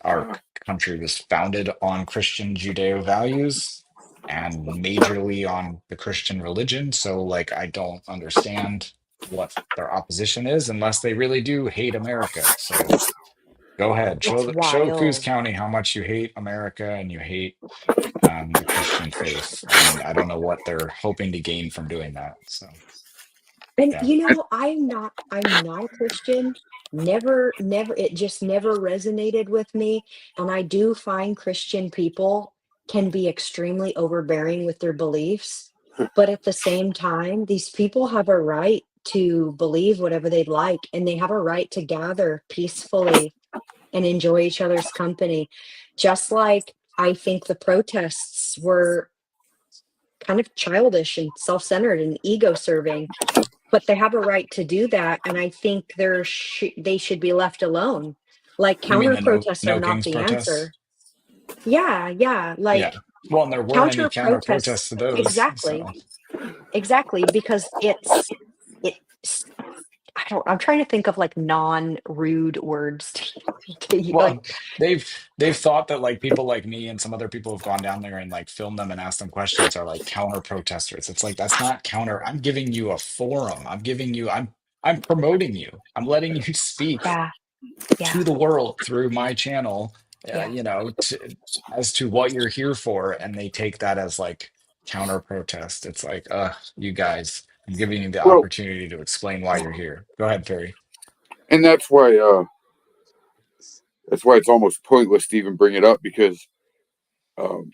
Our country was founded on Christian Judeo values, and majorly on the Christian religion. So, like, I don't understand what their opposition is unless they really do hate America. So go ahead, It's show Coos wild. County how much you hate America and you hate the Christian faith. And I don't know what they're hoping to gain from doing that. So And yeah. you know, I'm not a Christian. Never, it just never resonated with me. And I do find Christian people can be extremely overbearing with their beliefs. But at the same time, these people have a right to believe whatever they'd like, and they have a right to gather peacefully and enjoy each other's company. Just like I think the protests were kind of childish and self-centered and ego-serving, but they have a right to do that, and I think they should be left alone. Like, You mean counter the protests are no not kings the protests? answer. Yeah, yeah, Yeah. like, Well, and there weren't any counter counter protests protests to those. exactly, So exactly, because it's I'm trying to think of, like, non-rude words to well, like they've thought that like people like me and some other people have gone down there and like filmed them and asked them questions are like counter protesters. It's like that's not counter. I'm giving you a forum. I'm promoting you. I'm letting you speak yeah, yeah, to the world through my channel, yeah. as to what you're here for, and they take that as like counter protest. It's like, you guys, I'm giving you the Well, opportunity to explain why you're here. Go ahead, Perry. and that's why it's almost pointless to even bring it up because um,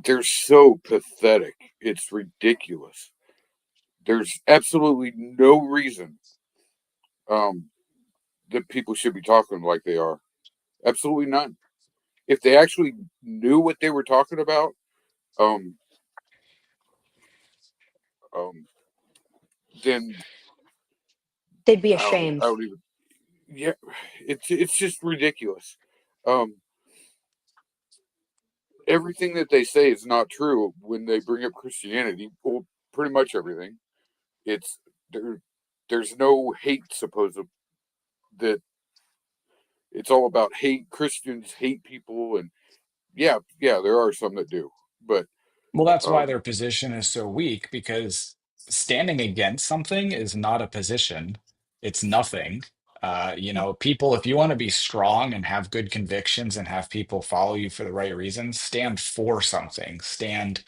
they're so pathetic. It's ridiculous. There's absolutely no reason um, that people should be talking like they are. Absolutely none. If they actually knew what they were talking about, um, um, then They'd be I ashamed. would even. Yeah, it's just ridiculous. Um, Everything that they say is not true when they bring up Christianity. Well, pretty much everything. It's there. There's no hate supposed that it's all about hate. Christians hate people, and yeah, there are some that do, but Well, that's why um, their position is so weak, because standing against something is not a position, it's nothing. People, if you want to be strong and have good convictions and have people follow you for the right reasons, stand for something, stand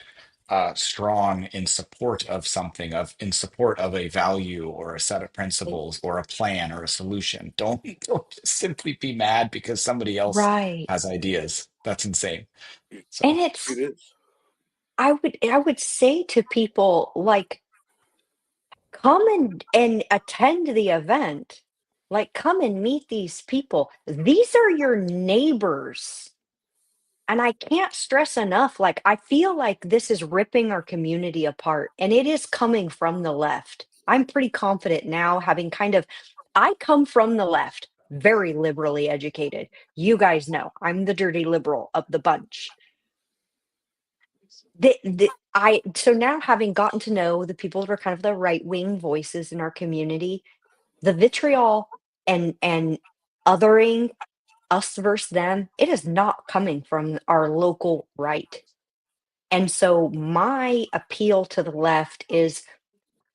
strong in support of something, in support of a value or a set of principles or a plan or a solution. Don't just simply be mad because somebody else Right. has ideas. That's insane. it, And So. it it's is. I would say to people, like, come and attend the event. Like, come and meet these people. These are your neighbors. And I can't stress enough, like, I feel like this is ripping our community apart, and it is coming from the left. I'm pretty confident now, having I come from the left, very liberally educated. You guys know I'm the dirty liberal of the bunch. So now, having gotten to know the people that are kind of the right wing voices in our community, the vitriol and othering us versus them, it is not coming from our local right. And so my appeal to the left is,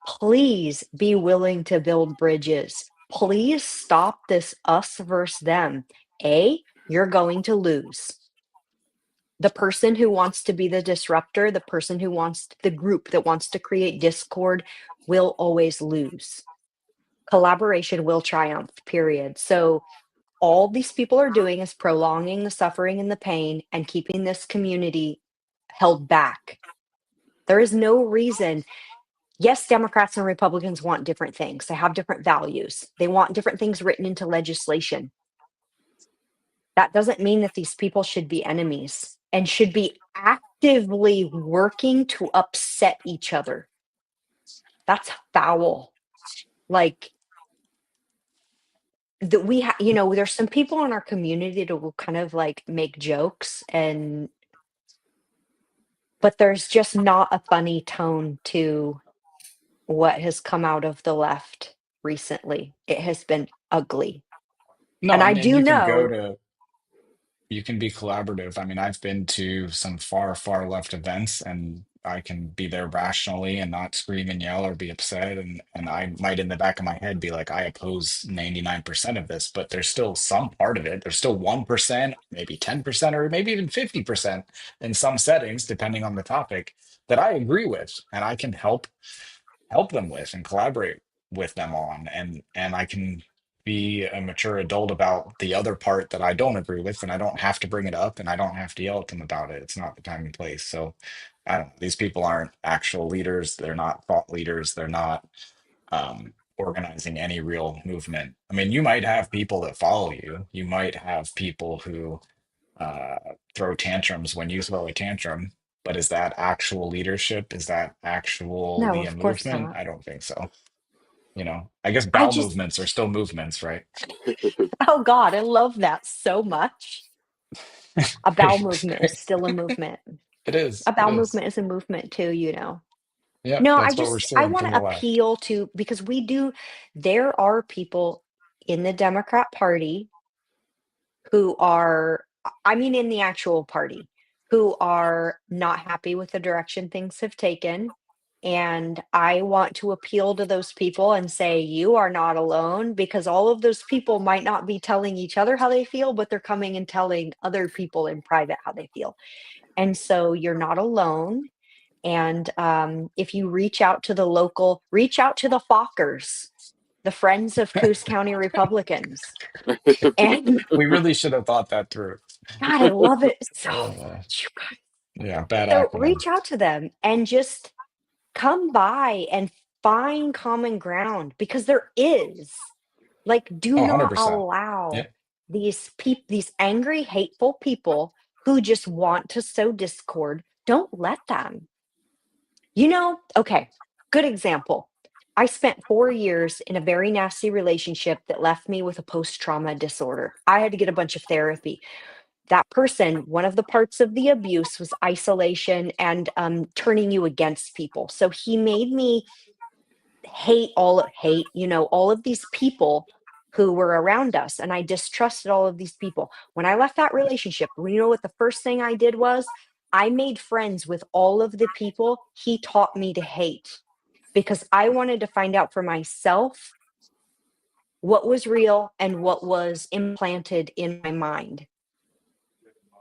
please be willing to build bridges. Please stop this us versus them. You're going to lose. The person who wants to be the disruptor, the person who wants the group that wants to create discord will always lose. Collaboration will triumph, period. So all these people are doing is prolonging the suffering and the pain and keeping this community held back. There is no reason. Yes, Democrats and Republicans want different things. They have different values. They want different things written into legislation. That doesn't mean that these people should be enemies and should be actively working to upset each other. That's foul. Like, that there's some people in our community that will kind of like make jokes, but there's just not a funny tone to what has come out of the left recently. It has been ugly. No, And I and do you can go know, to you can be collaborative. I mean, I've been to some far, far left events and I can be there rationally and not scream and yell or be upset. And I might in the back of my head be like, I oppose 99% of this, but there's still some part of it. There's still 1%, maybe 10%, or maybe even 50% in some settings, depending on the topic, that I agree with and I can help them with and collaborate with them on, and I can be a mature adult about the other part that I don't agree with, and I don't have to bring it up and I don't have to yell at them about it. It's not the time and place. So I don't, these people aren't actual leaders, they're not thought leaders, they're not organizing any real movement. I mean, you might have people that follow you, you might have people who uh, throw tantrums when you throw a tantrum. But is that actual leadership? Is that No, actually a of course movement? not. I don't think so. You know, I guess I bowel just, movements are still movements, right? oh God, I love that so much. A bowel Right, movement is right. still a movement. It is. A It bowel is. movement is a movement too, you know. Yep, No, that's what we're I seeing want from to the left. appeal to, because there are people in the Democrat Party who are, I mean, in the actual party, who are not happy with the direction things have taken. And I want to appeal to those people and say, you are not alone, because all of those people might not be telling each other how they feel, but they're coming and telling other people in private how they feel. And so you're not alone. And if you reach out to the Fockers, the Friends of Coos County Republicans. And We really should have thought that through. God, I love it so Uh, much, you guys. yeah, bad So acronym. reach out to them and just come by and find common ground, because there is. Like, do Oh, not 100%. allow Yeah. these angry, hateful people who just want to sow discord. Don't let them. Okay, good example. I spent 4 years in a very nasty relationship that left me with a post-trauma disorder. I had to get a bunch of therapy. That person, one of the parts of the abuse was isolation and turning you against people. So he made me all of these people who were around us. And I distrusted all of these people. When I left that relationship, you know what the first thing I did was? I made friends with all of the people he taught me to hate, because I wanted to find out for myself what was real and what was implanted in my mind.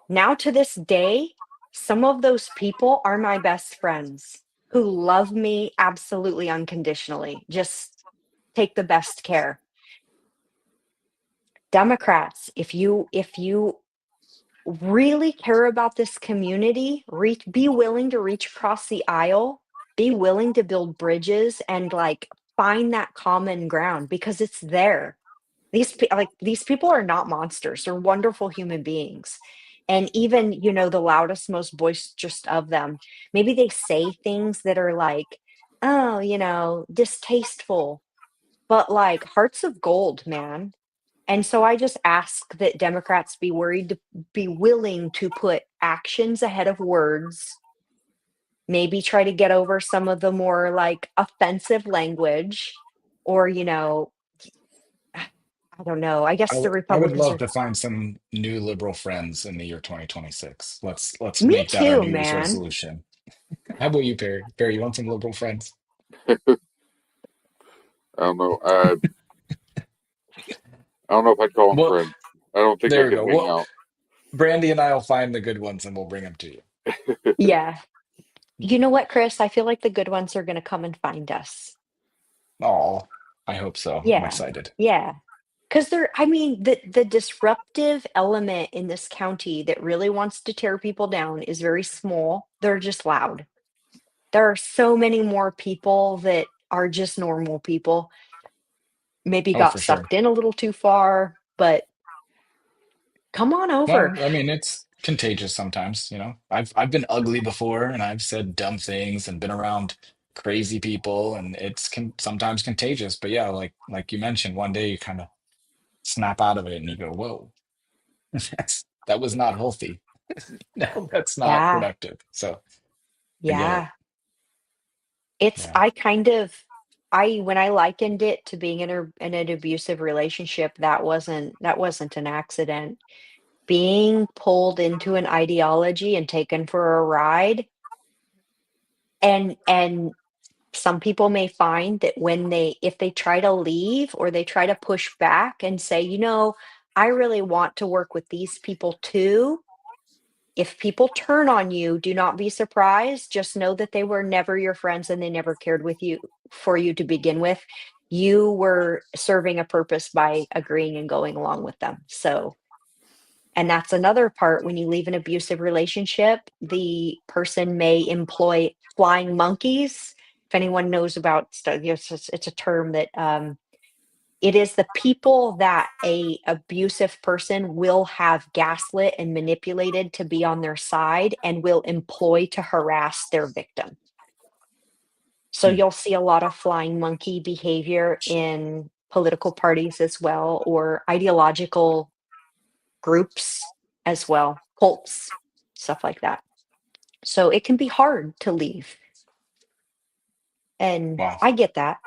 Now, to this day, some of those people are my best friends who love me absolutely unconditionally. Just take the best care. Democrats, if you really care about this community, be willing to reach across the aisle, be willing to build bridges and like find that common ground, because it's there. These people are not monsters. They're wonderful human beings. And even, the loudest, most boisterous of them, maybe they say things that are like, oh, distasteful, but like hearts of gold, man. And so I just ask that Democrats be willing to put actions ahead of words, maybe try to get over some of the more like offensive language, or, I don't know. I guess the I would Republicans love are. to find some new liberal friends in the year 2026. Let's Me make that our too, New Year's man. resolution. How about you, Perry? Perry, you want some liberal friends? I don't know. I don't know if I'd call them Well, friends. I don't think I there we could go. hang Well, out. Brandy and I will find the good ones and we'll bring them to you. Yeah. You know what, Chris? I feel like the good ones are going to come and find us. Oh, I hope so. I'm Yeah. excited. Yeah. Because I mean, the disruptive element in this county that really wants to tear people down is very small. They're just loud. There are so many more people that are just normal people, maybe Oh, got for sure. sucked in a little too far, but come on over. Well, I mean, it's contagious sometimes, you know. I've been ugly before and I've said dumb things and been around crazy people and sometimes contagious. But yeah, like you mentioned, one day you kind of snap out of it and you go, "Whoa, that was not healthy. No, that's not Yeah. productive." So I get it. Yeah. It's Yeah. I kind of I when I likened it to being in an abusive relationship, that wasn't an accident. being pulled into an ideology and taken for a ride, and some people may find that when they if they try to leave or they try to push back and say, I really want to work with these people too. If people turn on you, do not be surprised. Just know that they were never your friends and they never cared with you for you to begin with. You were serving a purpose by agreeing and going along with them. So, and that's another part when you leave an abusive relationship, the person may employ flying monkeys. If anyone knows about stuff, it's a term that it is the people that a abusive person will have gaslit and manipulated to be on their side and will employ to harass their victim. So Hmm. you'll see a lot of flying monkey behavior in political parties as well, or ideological groups as well, cults, stuff like that. So it can be hard to leave. And Well, I get that.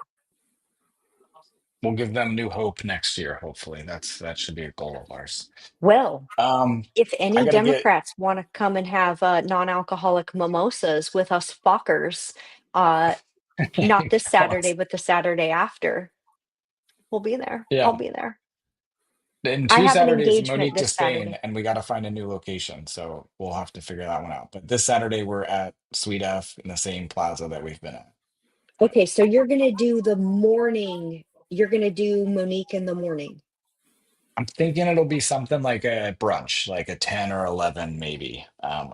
we'll give them new hope next year, hopefully. That should be a goal of ours. Well, Um, if I any gotta get Democrats want to come and have non-alcoholic mimosas with us Fockers, uh, not this Saturday, but the Saturday after, we'll be there. I'll yeah. be there. In I two have an Saturdays, engagement Monique to this Spain, Saturday. and we got to find a new location. So we'll have to figure that one out. But this Saturday, we're at Sweet F in the same plaza that we've been at. Okay, so you're gonna do the morning. You're gonna do Monique in the morning. I'm thinking it'll be something like a brunch, like a 10 or 11, maybe,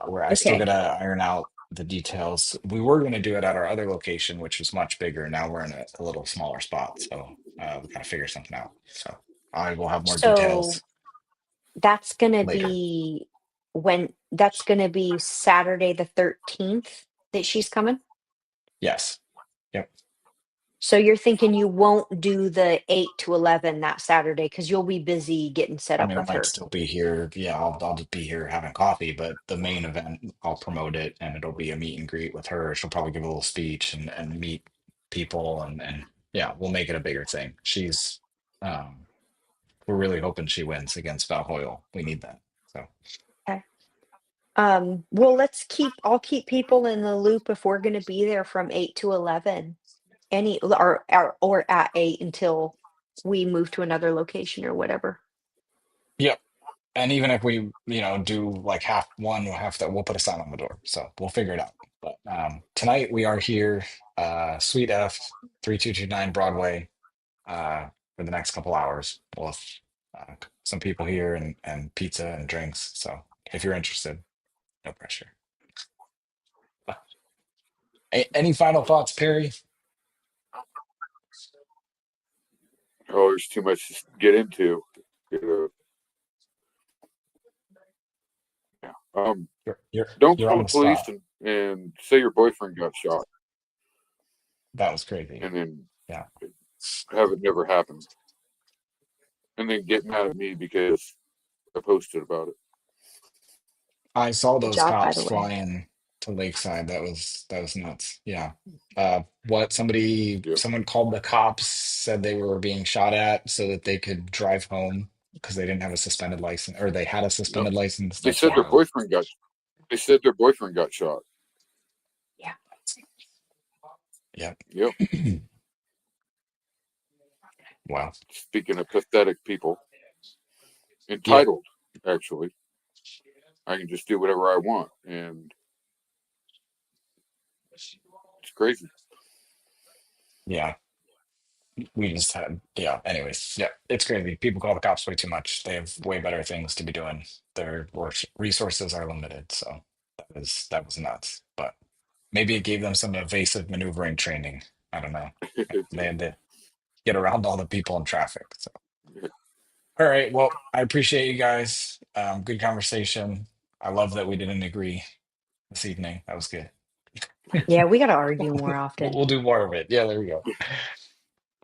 where I still got Okay. to iron out the details. We were going to do it at our other location, which was much bigger. Now we're in a little smaller spot. So we got to figure something out. So I will have more So details that's gonna later. be that's gonna be Saturday the 13th that she's coming. Yes. Yep. So you're thinking you won't do the 8 to 11 that Saturday because you'll be busy getting set I up mean, I with might her. still be here. Yeah, I'll just be here having coffee, but the main event, I'll promote it and it'll be a meet and greet with her. She'll probably give a little speech and meet people and yeah, we'll make it a bigger thing. Um, we're really hoping she wins against Valhoyle. We need that. So Okay. Well, I'll keep people in the loop if we're gonna be there from 8 to 11. Or at 8 until we move to another location or whatever. yep. And even if we, do like half one, half that, we'll put a sign on the door. So we'll figure it out. But tonight we are here, Suite F, 3229 Broadway, for the next couple hours. We'll have some people here and pizza and drinks. So if you're interested, no pressure. Any final thoughts, Perry? Oh, there's too much to get into. Uh, yeah. You're you're Don't you're call on the the police spot. and say your boyfriend got shot, That was crazy. and then Yeah. have it never happen, and then get mad at me because I posted about it. I saw Good those job, by cops the way. flying to Lakeside. That was nuts. Yeah. What Yep. someone called the cops, said they were being shot at so that they could drive home because they didn't have a suspended license or they had a No, suspended license. they That's said their wild. boyfriend got. They said their boyfriend got shot. Yeah. Yep. Yep. Wow. Speaking of pathetic people, Yep. entitled, actually, I can just do whatever I want, and it's crazy. Yeah. We just had, yeah. Anyways, yeah. It's crazy. People call the cops way too much. They have way better things to be doing. Their resources are limited. So that was nuts. But maybe it gave them some evasive maneuvering training. I don't know. They had to get around all the people in traffic. So, all right. Well, I appreciate you guys. Good conversation. I love that we didn't agree this evening. That was good. Yeah, we gotta argue more We'll, often. we'll do more of it. Yeah, there we go.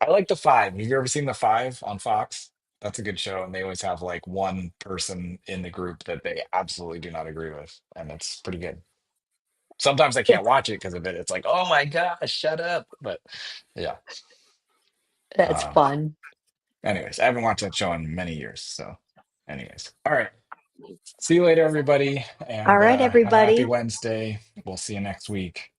I like the Five. Have you ever seen the Five on Fox? That's a good show, and they always have like one person in the group that they absolutely do not agree with, and it's pretty good. Sometimes I can't It's watch it because of it. It's like, oh my gosh, shut up. But yeah. that's Um, fun. anyways, I haven't watched that show in many years. So, anyways, all right. See you later, everybody, All and right, have a happy everybody. Wednesday. We'll see you next week.